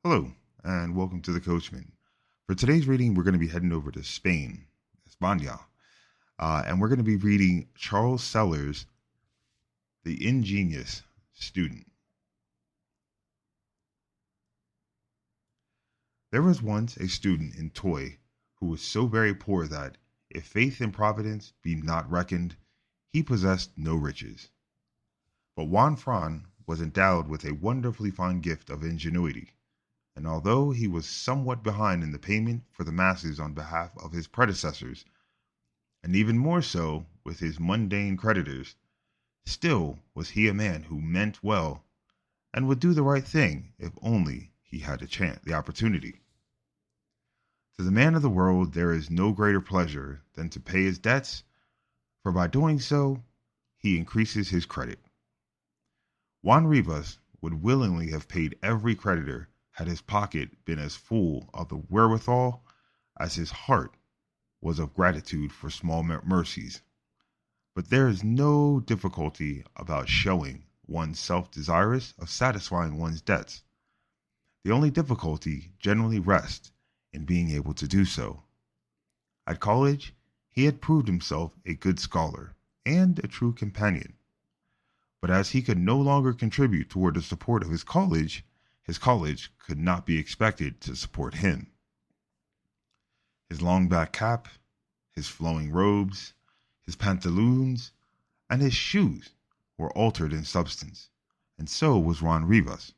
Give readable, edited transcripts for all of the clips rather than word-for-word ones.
Hello, and welcome to the Coachman. For today's reading, we're going to be heading over to Spain, España, and we're going to be reading Charles Sellers' The Ingenious Student. There was once a student in Toy who was so very poor that, if faith in Providence be not reckoned, he possessed no riches. But Juan Fran was endowed with a wonderfully fine gift of ingenuity, and although he was somewhat behind in the payment for the masses on behalf of his predecessors, and even more so with his mundane creditors, still was he a man who meant well and would do the right thing if only he had the opportunity. To the man of the world there is no greater pleasure than to pay his debts, for by doing so he increases his credit. Juan Rivas would willingly have paid every creditor had his pocket been as full of the wherewithal as his heart was of gratitude for small mercies. But there is no difficulty about showing one's self desirous of satisfying one's debts. The only difficulty generally rests in being able to do so. At college, he had proved himself a good scholar and a true companion. But as he could no longer contribute toward the support of his college could not be expected to support him. His long back cap, his flowing robes, his pantaloons, and his shoes were altered in substance, and so was Juan Rivas.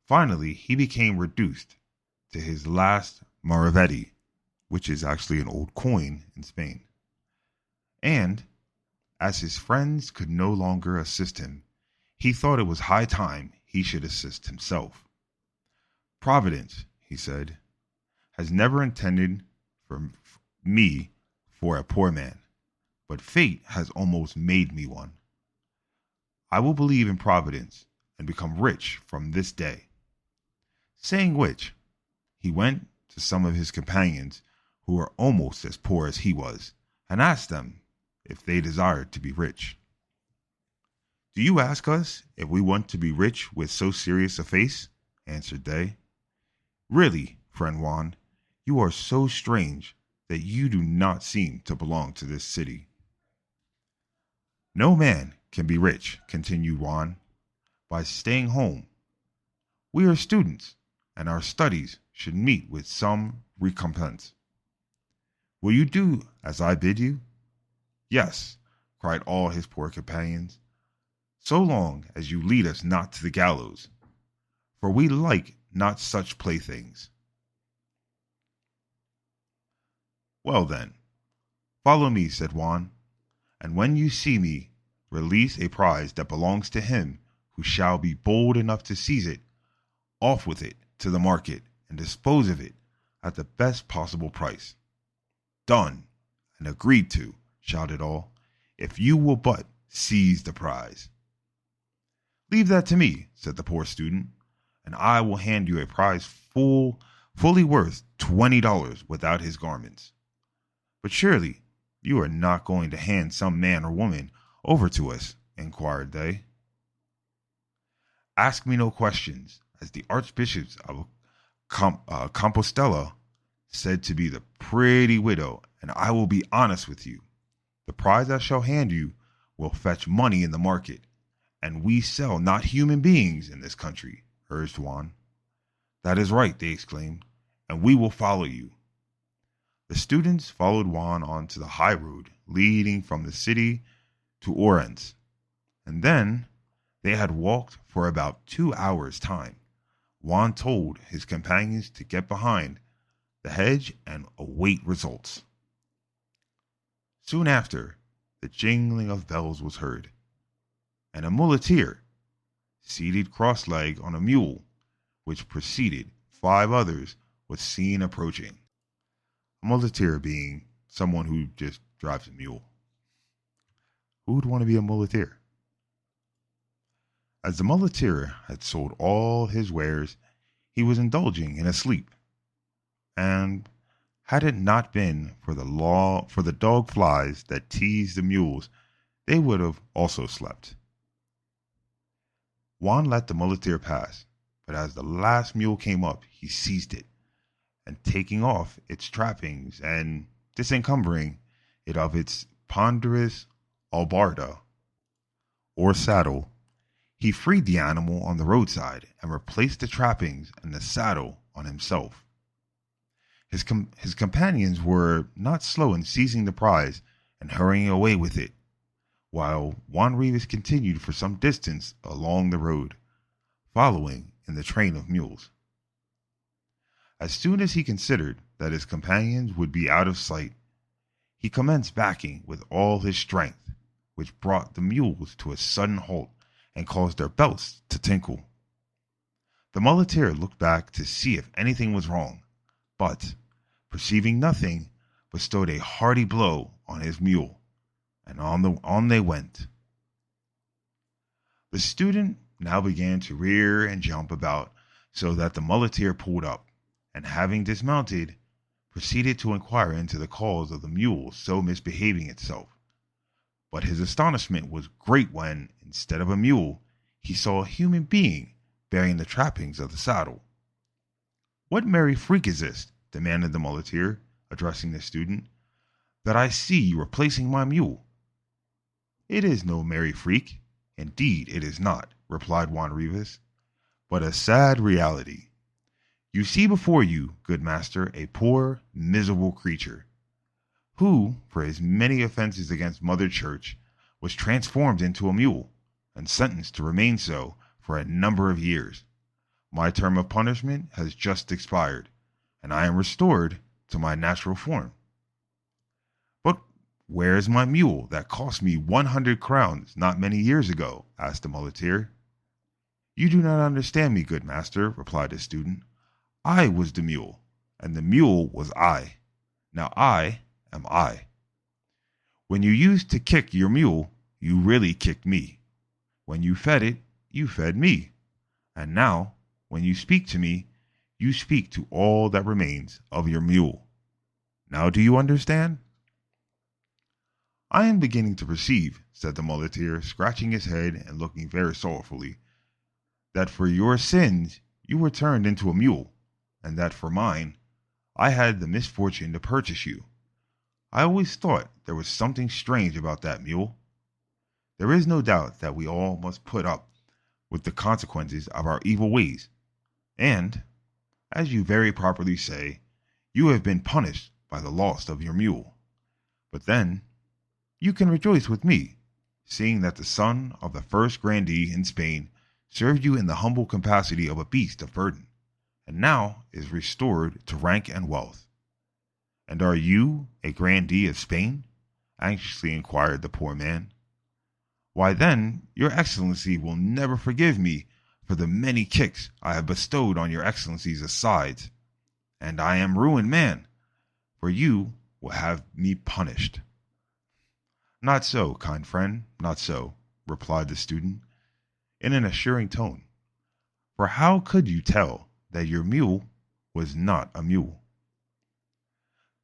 Finally, he became reduced to his last maravedí, which is actually an old coin in Spain. And, as his friends could no longer assist him, he thought it was high time he should assist himself. Providence, he said, has never intended for me for a poor man, but fate has almost made me one. I will believe in Providence and become rich from this day. Saying which, he went to some of his companions who were almost as poor as he was, and asked them if they desired to be rich. Do you ask us if we want to be rich with so serious a face? Answered they. Really, friend Juan, you are so strange that you do not seem to belong to this city. No man can be rich, continued Juan, by staying home. We are students, and our studies should meet with some recompense. Will you do as I bid you? Yes, cried all his poor companions, so long as you lead us not to the gallows, for we like not such playthings. Well then, follow me, said Juan, and when you see me, release a prize that belongs to him who shall be bold enough to seize it. Off with it to the market, and dispose of it at the best possible price. Done, and agreed to, shouted all, if you will but seize the prize. Leave that to me, said the poor student, and I will hand you a prize fully worth $20 without his garments. But surely you are not going to hand some man or woman over to us, inquired they. Ask me no questions, as the archbishops of Compostela said to be the pretty widow, and I will be honest with you. The prize I shall hand you will fetch money in the market, and we sell not human beings in this country, urged Juan. That is right, they exclaimed, and we will follow you. The students followed Juan on to the high road leading from the city to Orense, and then they had walked for about 2 hours' time. Juan told his companions to get behind the hedge and await results. Soon after, the jingling of bells was heard, and a muleteer, seated cross-legged on a mule, which preceded 5 others, was seen approaching. A muleteer being someone who just drives a mule. Who would want to be a muleteer? As the muleteer had sold all his wares, he was indulging in a sleep, and had it not been for the dog flies that teased the mules, they would have also slept. Juan let the muleteer pass, but as the last mule came up, he seized it, and taking off its trappings and disencumbering it of its ponderous albarda, or saddle, he freed the animal on the roadside and replaced the trappings and the saddle on himself. His companions were not slow in seizing the prize and hurrying away with it, while Juan Rivas continued for some distance along the road, following in the train of mules. As soon as he considered that his companions would be out of sight, he commenced backing with all his strength, which brought the mules to a sudden halt and caused their belts to tinkle. The muleteer looked back to see if anything was wrong, but, perceiving nothing, bestowed a hearty blow on his mule, and on they went. The student now began to rear and jump about, so that the muleteer pulled up, and having dismounted, proceeded to inquire into the cause of the mule so misbehaving itself. But his astonishment was great when, instead of a mule, he saw a human being bearing the trappings of the saddle. "What merry freak is this?" demanded the muleteer, addressing the student, "that I see you replacing my mule?" "It is no merry freak. Indeed, it is not," replied Juan Rivas, "but a sad reality. You see before you, good master, a poor, miserable creature, who, for his many offenses against Mother Church, was transformed into a mule, and sentenced to remain so for a number of years. My term of punishment has just expired, and I am restored to my natural form." "But where is my mule that cost me 100 crowns not many years ago?" asked the muleteer. "You do not understand me, good master," replied the student. "I was the mule, and the mule was I. Now I am I. When you used to kick your mule, you really kicked me. When you fed it, you fed me. And now, when you speak to me, you speak to all that remains of your mule. Now do you understand?" "I am beginning to perceive," said the muleteer, scratching his head and looking very sorrowfully, "that for your sins you were turned into a mule, and that for mine I had the misfortune to purchase you. I always thought there was something strange about that mule. There is no doubt that we all must put up with the consequences of our evil ways, and, as you very properly say, you have been punished by the loss of your mule. But then, you can rejoice with me, seeing that the son of the first grandee in Spain served you in the humble capacity of a beast of burden, and now is restored to rank and wealth." "And are you a grandee of Spain?" anxiously inquired the poor man. "Why then, your excellency will never forgive me for the many kicks I have bestowed on your excellency's sides, and I am ruined man, for you will have me punished." "Not so, kind friend, not so," replied the student, in an assuring tone, "for how could you tell that your mule was not a mule?"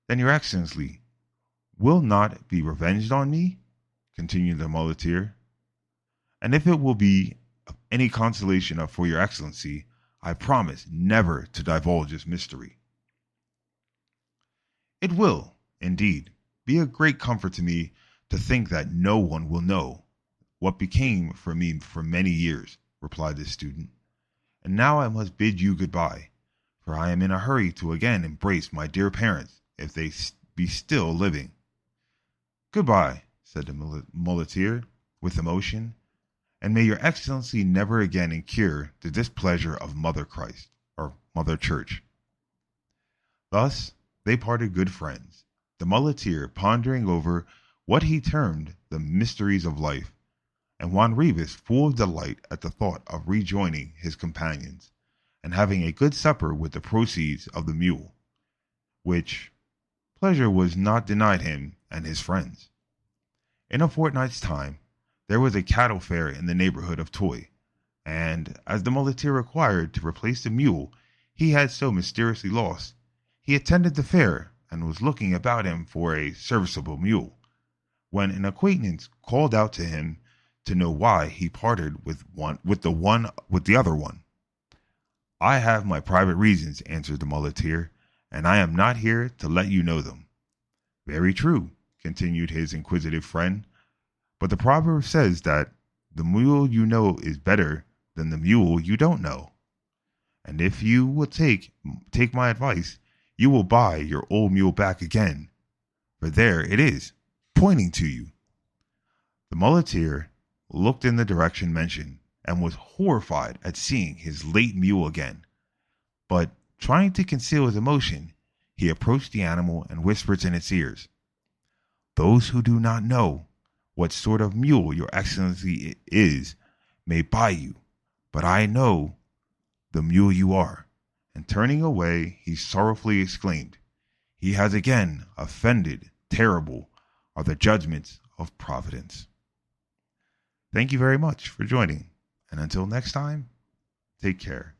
"Then your excellency will not be revenged on me?" continued the muleteer. "And if it will be of any consolation for your excellency, I promise never to divulge this mystery." "It will, indeed, be a great comfort to me to think that no one will know what became from me for many years," replied the student. "And now I must bid you good-bye, for I am in a hurry to again embrace my dear parents, if they be still living." "Good-bye," said the muleteer, with emotion, "and may your excellency never again incur the displeasure of Mother Christ, or Mother Church." Thus they parted good friends, the muleteer pondering over what he termed the mysteries of life, and Juan Rivas full of delight at the thought of rejoining his companions, and having a good supper with the proceeds of the mule, which pleasure was not denied him and his friends. In a fortnight's time, there was a cattle fair in the neighborhood of Toy, and as the muleteer required to replace the mule he had so mysteriously lost, he attended the fair and was looking about him for a serviceable mule, when an acquaintance called out to him to know why he parted with the other one. I have my private reasons, answered the muleteer, and I am not here to let you know them. Very true, continued his inquisitive friend, but the proverb says that the mule you know is better than the mule you don't know. And if you will take my advice, you will buy your old mule back again, for there it is, pointing to you. The muleteer looked in the direction mentioned and was horrified at seeing his late mule again. But, trying to conceal his emotion, he approached the animal and whispered in its ears, "Those who do not know what sort of mule your excellency is may buy you, but I know the mule you are." And turning away, he sorrowfully exclaimed, "He has again offended. Terrible are the judgments of Providence." Thank you very much for joining, and until next time, take care.